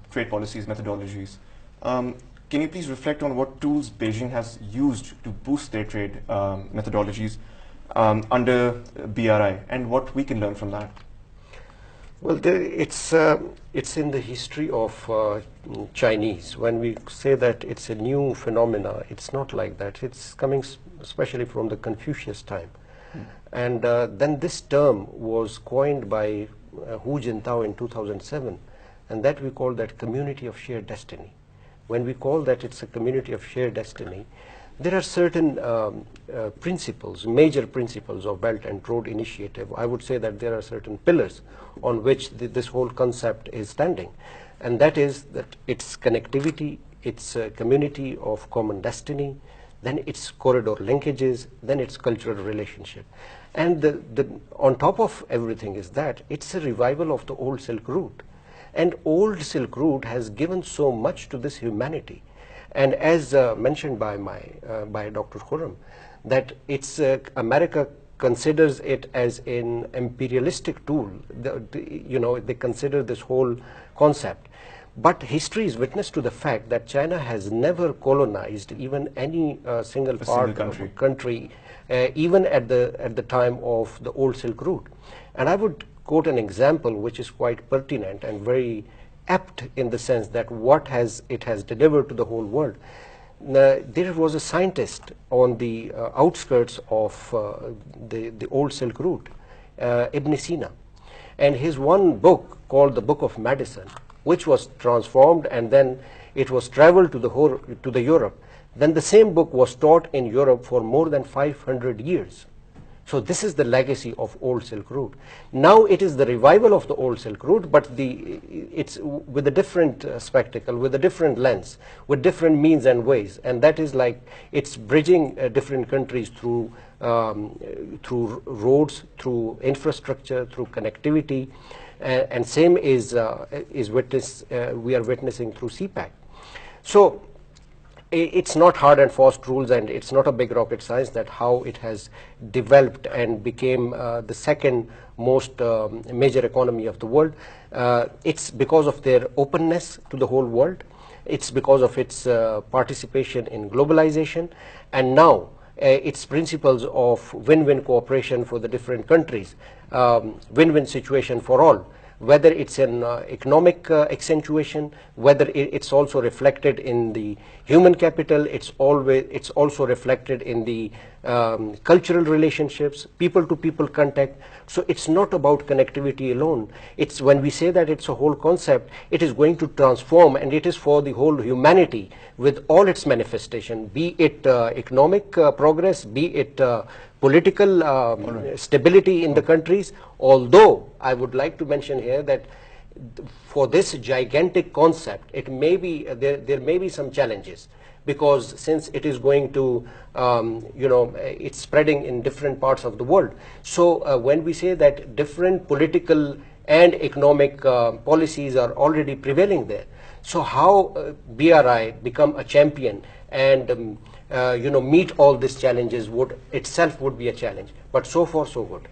trade policies, methodologies. Can you please reflect on what tools Beijing has used to boost their trade methodologies under BRI, and what we can learn from that? Well, it's in the history of Chinese. When we say that it's a new phenomena, it's not like that. It's coming especially from the Confucius time. And then this term was coined by Hu Jintao in 2007, and that we call that community of shared destiny. When we call that it's a community of shared destiny, there are certain principles, major principles of Belt and Road Initiative. I would say that there are certain pillars on which this whole concept is standing. And that is that it's connectivity, it's a community of common destiny, then it's corridor linkages, then it's cultural relationship. And on top of everything is that it's a revival of the old Silk Route. And old Silk Route has given so much to this humanity. And as mentioned by Dr. Khurram, that it's America considers it as an imperialistic tool. They consider this whole concept. But history is witness to the fact that China has never colonized even any single part of a country, even at the time of the old Silk Route. And I would quote an example which is quite pertinent and very apt in the sense that it has delivered to the whole world. There was a scientist on the outskirts of the old Silk Route, Ibn Sina, and his one book called the Book of Medicine, which was transformed and then it was traveled to the Europe. Then the same book was taught in Europe for more than 500 years. So this is the legacy of old Silk Route. Now it is the revival of the old Silk Route, but it's with a different spectacle, with a different lens, with different means and ways. And that is like it's bridging different countries through roads, through infrastructure, through connectivity, and same is we are witnessing through CPEC. So it's not hard and fast rules, and it's not a big rocket science that how it has developed and became the second most major economy of the world. It's because of their openness to the whole world. It's because of its participation in globalization, and now its principles of win-win cooperation for the different countries, win-win situation for all. Whether it's an economic accentuation, whether it's also reflected in the human capital, it's also reflected in the cultural relationships, people-to-people contact. So it's not about connectivity alone. It's when we say that it's a whole concept, it is going to transform, and it is for the whole humanity with all its manifestation, be it economic progress, be it political stability in the countries. Although I would like to mention here that for this gigantic concept, it may be there may be some challenges, because since it is going to it's spreading in different parts of the world. So when we say that different political and economic policies are already prevailing there, so how BRI become a champion and meet all these challenges would be a challenge. But so far so good.